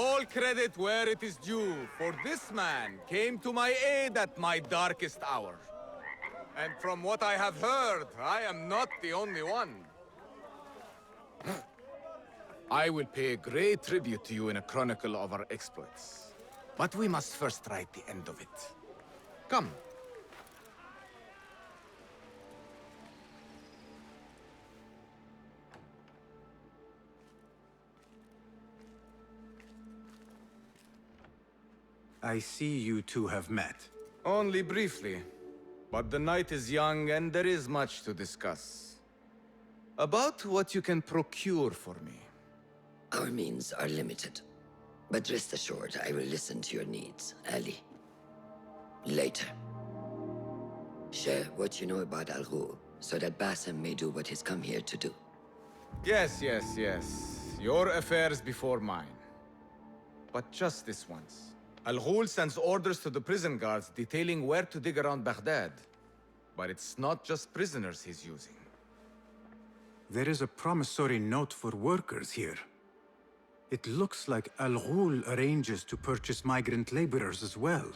All credit where it is due, for this man came to my aid at my darkest hour. And from what I have heard, I am not the only one. I will pay great tribute to you in a chronicle of our exploits. But we must first write the end of it. Come. I see you two have met. Only briefly. But the night is young and there is much to discuss. About what you can procure for me. Our means are limited. But rest assured, I will listen to your needs, Ali. Later. Share what you know about Al-Ghul, so that Basim may do what he's come here to do. Yes. Your affairs before mine. But just this once. Al-Ghul sends orders to the prison guards detailing where to dig around Baghdad. But it's not just prisoners he's using. There is a promissory note for workers here. It looks like Al-Ghul arranges to purchase migrant laborers as well.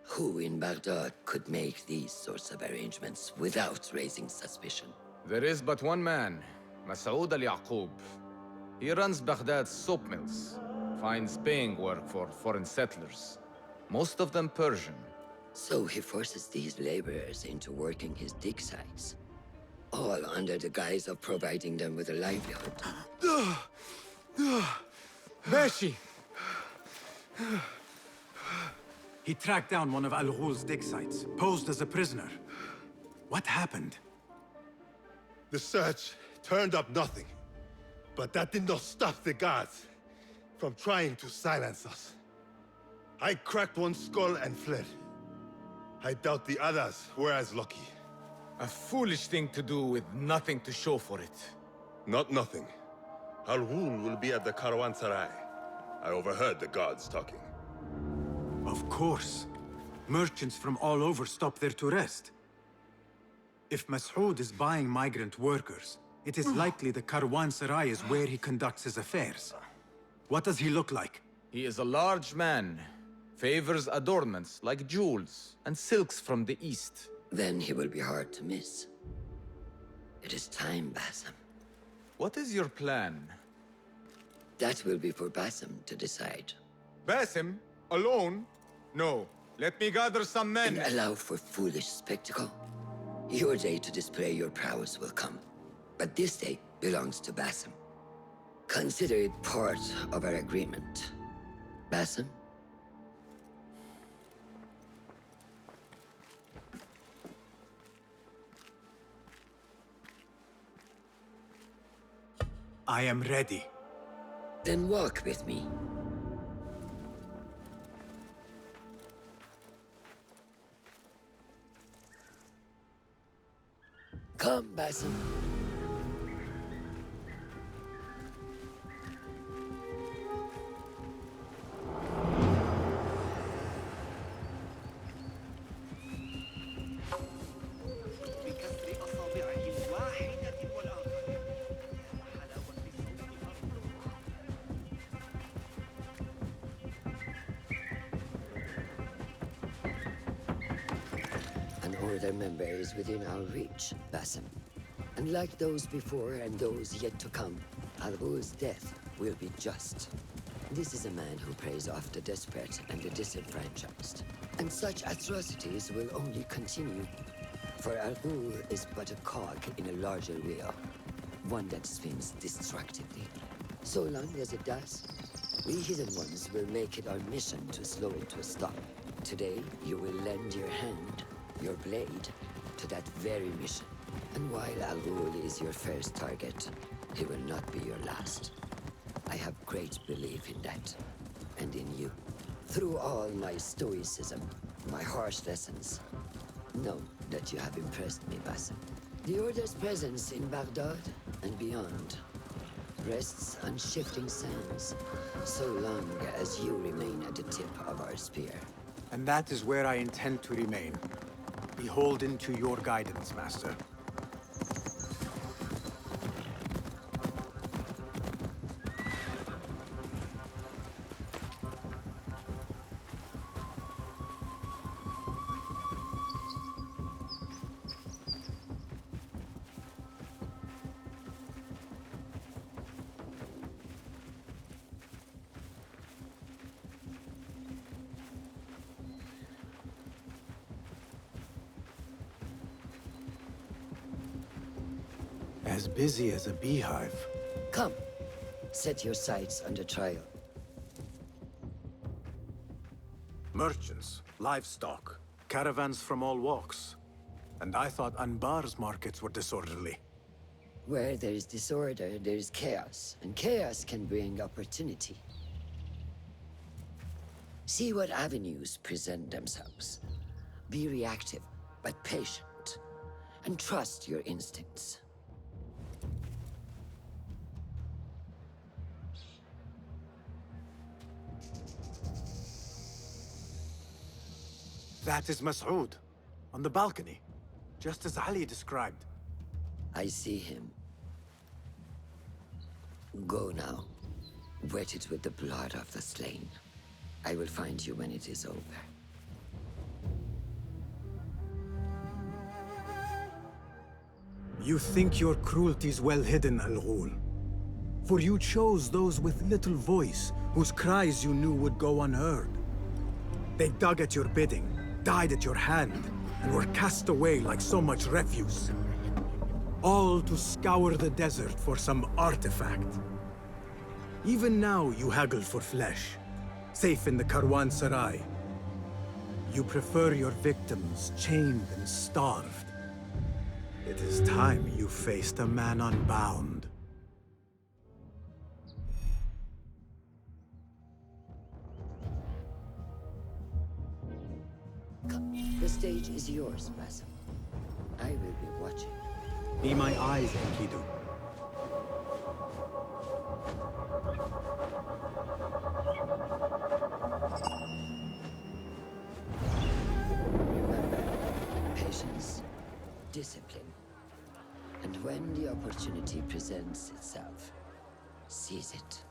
Who in Baghdad could make these sorts of arrangements without raising suspicion? There is but one man, Masoud al-Yaqub. He runs Baghdad's soap mills, finds paying work for foreign settlers, most of them Persian. So he forces these laborers into working his dig sites, all under the guise of providing them with a livelihood. Bashi! He tracked down one of Al-Ghul's dig sites, posed as a prisoner. What happened? The search turned up nothing. But that did not stop the guards from trying to silence us. I cracked one skull and fled. I doubt the others were as lucky. A foolish thing to do with nothing to show for it. Not nothing. Al-Ghul will be at the Caravanserai. I overheard the guards talking. Of course. Merchants from all over stop there to rest. If Masoud is buying migrant workers, it is likely the Caravanserai is where he conducts his affairs. What does he look like? He is a large man. Favors adornments like jewels and silks from the east. Then he will be hard to miss. It is time, Basim. What is your plan? That will be for Basim to decide. Basim? Alone? No. Let me gather some men. And allow for foolish spectacle. Your day to display your prowess will come. But this day belongs to Basim. Consider it part of our agreement. Basim? I am ready. Then walk with me. Come, Basim. An Order member is within our reach, Basim. And like those before and those yet to come, Al-Ghul's death will be just. This is a man who preys off the desperate and the disenfranchised. And such atrocities will only continue. For Al-Ghul is but a cog in a larger wheel, one that spins destructively. So long as it does, we Hidden Ones will make it our mission to slow it to a stop. Today, you will lend your hand, your blade, to that very mission. And while Al-Ghul is your first target, he will not be your last. I have great belief in that, and in you. Through all my stoicism, my harsh lessons, know that you have impressed me, Basim. The Order's presence in Baghdad and beyond rests on shifting sands, so long as you remain at the tip of our spear. And that is where I intend to remain. Beholden to your guidance, Master. As busy as a beehive. Come, set your sights under trial. Merchants, livestock, caravans from all walks. And I thought Anbar's markets were disorderly. Where there is disorder, there is chaos, and chaos can bring opportunity. See what avenues present themselves. Be reactive, but patient, and trust your instincts. That is Mas'ud, on the balcony, just as Ali described. I see him. Go now. Wet it with the blood of the slain. I will find you when it is over. You think your cruelty is well hidden, Al-Ghul. For you chose those with little voice, whose cries you knew would go unheard. They dug at your bidding, died at your hand, and were cast away like so much refuse. All to scour the desert for some artifact. Even now you haggle for flesh, safe in the Karwansarai. You prefer your victims chained and starved. It is time you faced a man unbound. Come, the stage is yours, Basim. I will be watching. Be my eyes, Enkidu. Remember, patience, discipline, and when the opportunity presents itself, seize it.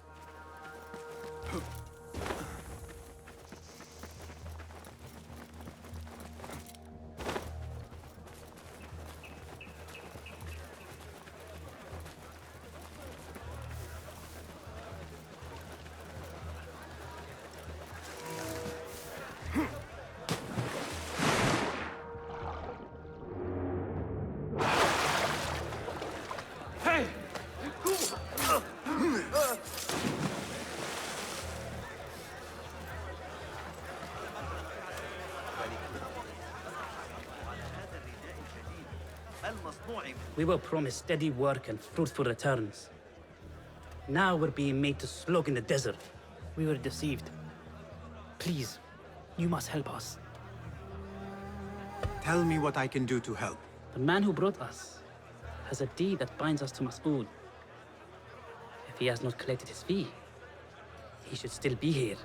We were promised steady work and fruitful returns. Now we're being made to slog in the desert. We were deceived. Please, you must help us. Tell me what I can do to help. The man who brought us has a deed that binds us to Mas'ud. If he has not collected his fee, he should still be here.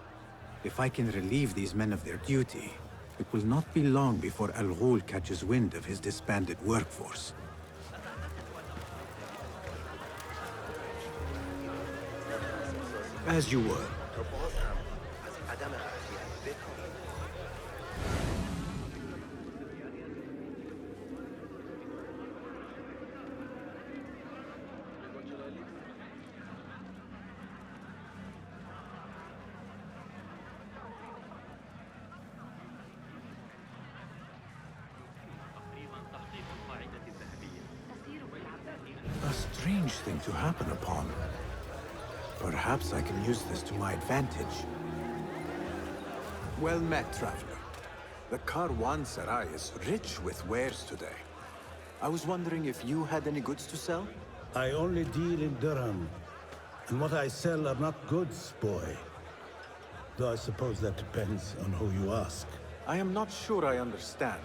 If I can relieve these men of their duty, it will not be long before Al-Ghul catches wind of his disbanded workforce. As you were. A strange thing to happen upon. Perhaps I can use this to my advantage. Well met, traveler. The Karwansarai is rich with wares today. I was wondering if you had any goods to sell? I only deal in dirham, and what I sell are not goods, boy. Though I suppose that depends on who you ask. I am not sure I understand.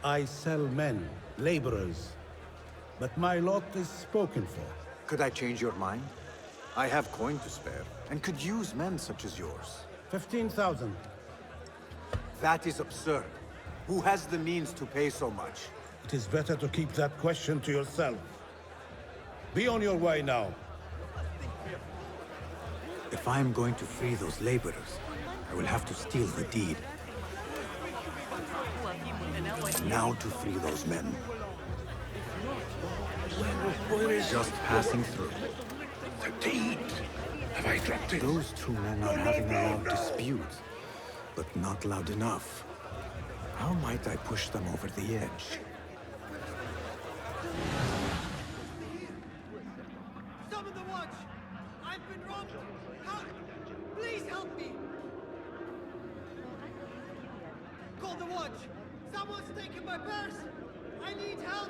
I sell men, laborers, but my lot is spoken for. Could I change your mind? I have coin to spare, and could use men such as yours. 15,000. That is absurd. Who has the means to pay so much? It is better to keep that question to yourself. Be on your way now. If I am going to free those laborers, I will have to steal the deed. Now to free those men. Just passing through. The deed! Have I dropped it? Those two men are having a long dispute, but not loud enough. How might I push them over the edge? Summon the watch! I've been robbed! Help! Please help me! Call the watch! Someone's taken my purse! I need help!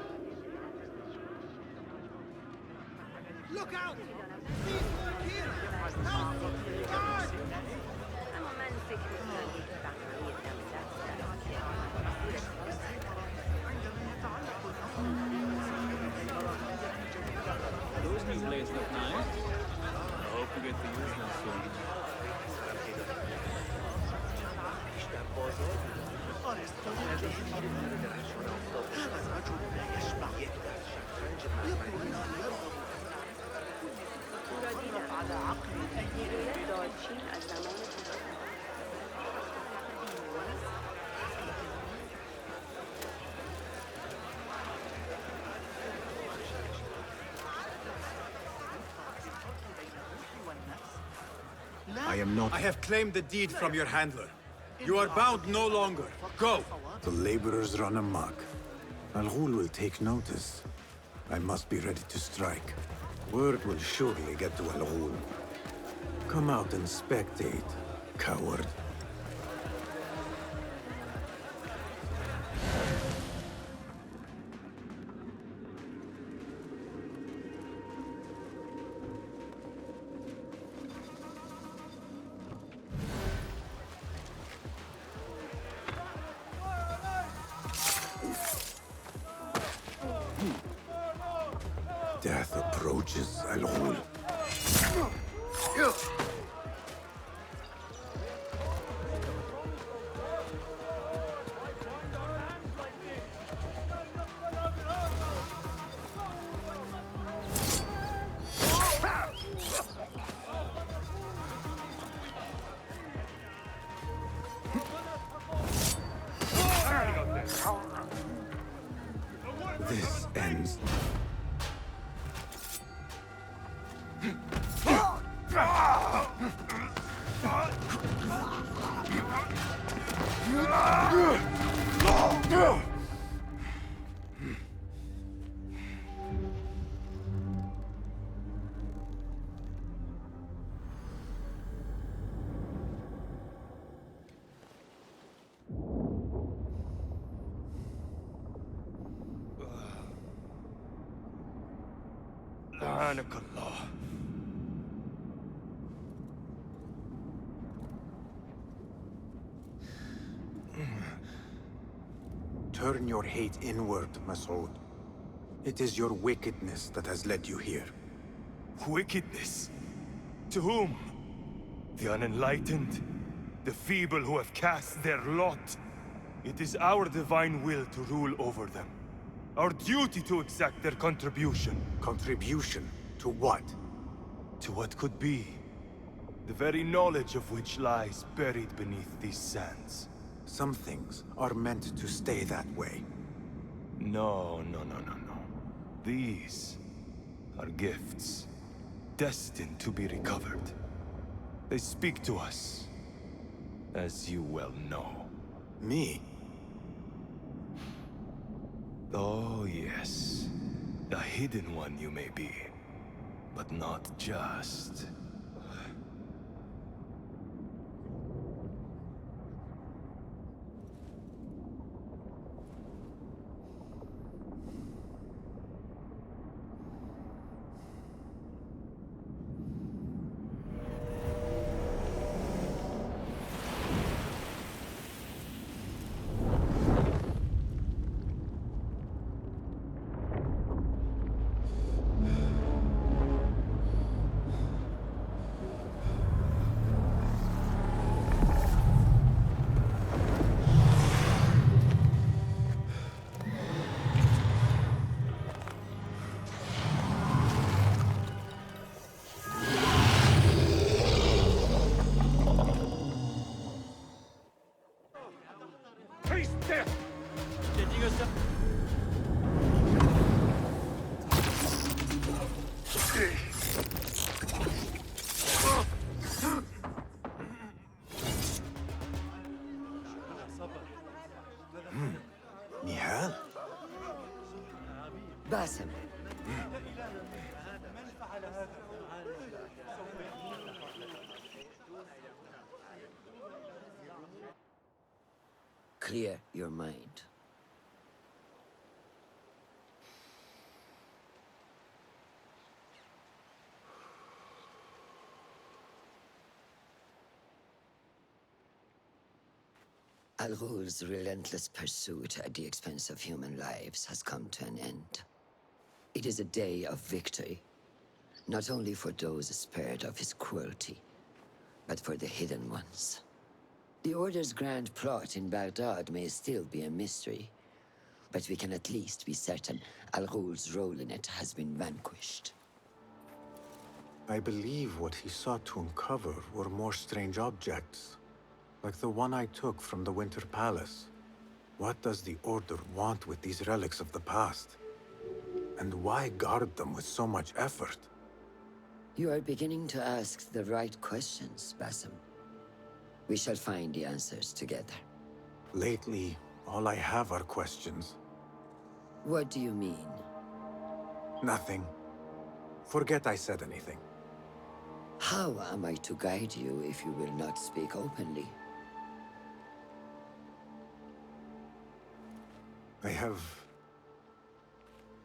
Look out! Please work here! Help! Guard! Those new blades look nice. I hope you get to use them soon. I am not... I have claimed the deed from your handler. You are bound no longer. Go! The laborers run amok. Al-Ghul will take notice. I must be ready to strike. Word will surely get to Al-Ghul. Come out and spectate, coward. Death approaches, Al-Ghul. This ends. Turn your hate inward, Mas'ud. It is your wickedness that has led you here. Wickedness? To whom? The unenlightened? The feeble who have cast their lot? It is our divine will to rule over them. Our duty to exact their contribution. Contribution? To what? To what could be. The very knowledge of which lies buried beneath these sands. Some things are meant to stay that way. No. These are gifts, destined to be recovered. They speak to us, as you well know. Me? Oh, yes. A hidden one you may be, but not just. Basim. clear your mind. Al-Ghul's relentless pursuit at the expense of human lives has come to an end. It is a day of victory, not only for those spared of his cruelty, but for the hidden ones. The Order's grand plot in Baghdad may still be a mystery, but we can at least be certain Al-Ghul's role in it has been vanquished. I believe what he sought to uncover were more strange objects, like the one I took from the Winter Palace. What does the Order want with these relics of the past? And why guard them with so much effort? You are beginning to ask the right questions, Basim. We shall find the answers together. Lately, all I have are questions. What do you mean? Nothing. Forget I said anything. How am I to guide you if you will not speak openly?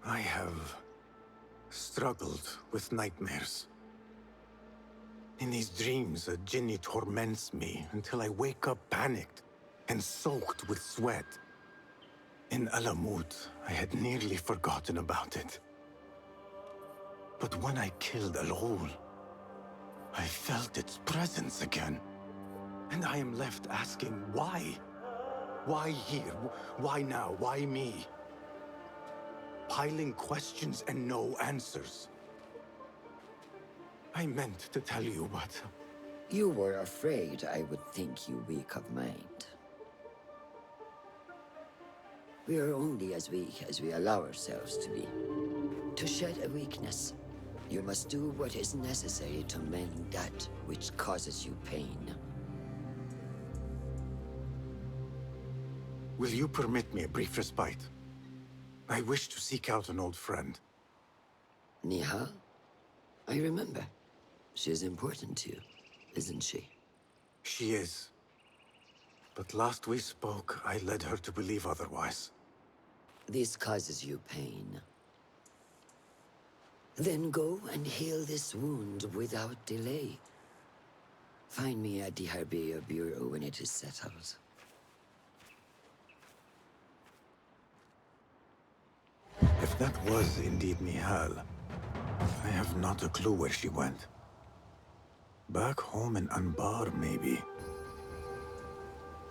I have struggled with nightmares. In these dreams, a jinni torments me until I wake up panicked and soaked with sweat. In Alamut, I had nearly forgotten about it. But when I killed Al-Ghul, I felt its presence again. And I am left asking why? Why here? Why now? Why me? Piling questions and no answers. I meant to tell you, but... You were afraid I would think you weak of mind. We are only as weak as we allow ourselves to be. To shed a weakness, you must do what is necessary to mend that which causes you pain. Will you permit me a brief respite? I wish to seek out an old friend. Nihal? I remember. She is important to you, isn't she? She is. But last we spoke, I led her to believe otherwise. This causes you pain. Then go and heal this wound without delay. Find me at the Harbiya Bureau when it is settled. If that was indeed Nihal, I have not a clue where she went. Back home in Anbar, maybe.